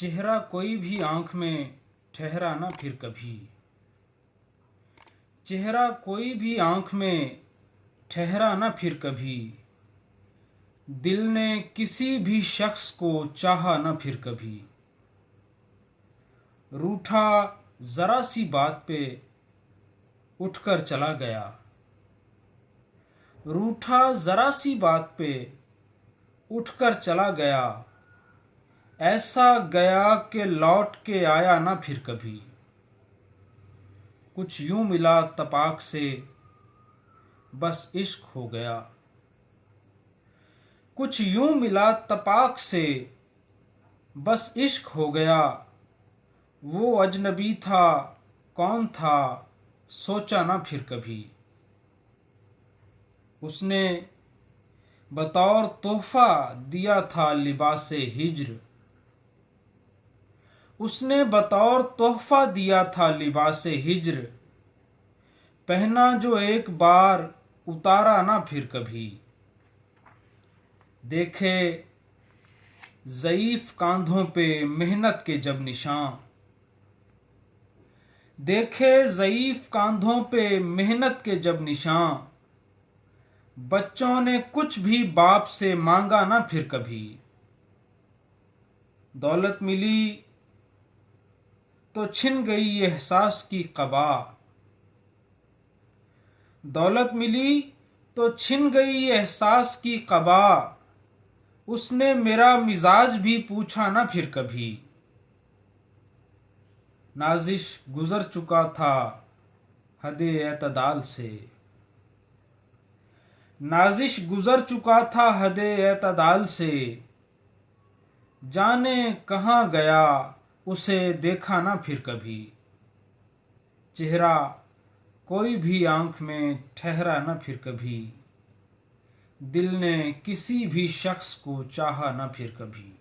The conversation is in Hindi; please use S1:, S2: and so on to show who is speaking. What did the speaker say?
S1: चेहरा कोई भी आंख में ठहरा ना फिर कभी। चेहरा कोई भी आंख में ठहरा ना फिर कभी। दिल ने किसी भी शख्स को चाहा ना फिर कभी। रूठा जरा सी बात पे उठकर चला गया। रूठा जरा सी बात पे उठकर चला गया। ऐसा गया कि लौट के आया ना फिर कभी। कुछ यूं मिला तपाक से बस इश्क हो गया। कुछ यूं मिला तपाक से बस इश्क हो गया। वो अजनबी था कौन था सोचा ना फिर कभी। उसने बतौर तोहफा दिया था लिबासे हिज्र। उसने बतौर तोहफा दिया था लिबासे हिज्र। पहना जो एक बार उतारा ना फिर कभी। देखे ज़ईफ कांधों पे मेहनत के जब निशान। देखे ज़ईफ कांधों पे मेहनत के जब निशान। बच्चों ने कुछ भी बाप से मांगा ना फिर कभी। दौलत मिली तो छिन गई एहसास की क़बा। दौलत मिली तो छिन गई एहसास की क़बा। उसने मेरा मिजाज भी पूछा ना फिर कभी। नाजिश गुजर चुका था हदे एतदाल से। नाजिश गुजर चुका था हदे एतदाल से। जाने कहाँ गया उसे देखा ना फिर कभी। चेहरा कोई भी आंख में ठहरा ना फिर कभी। दिल ने किसी भी शख्स को चाहा ना फिर कभी।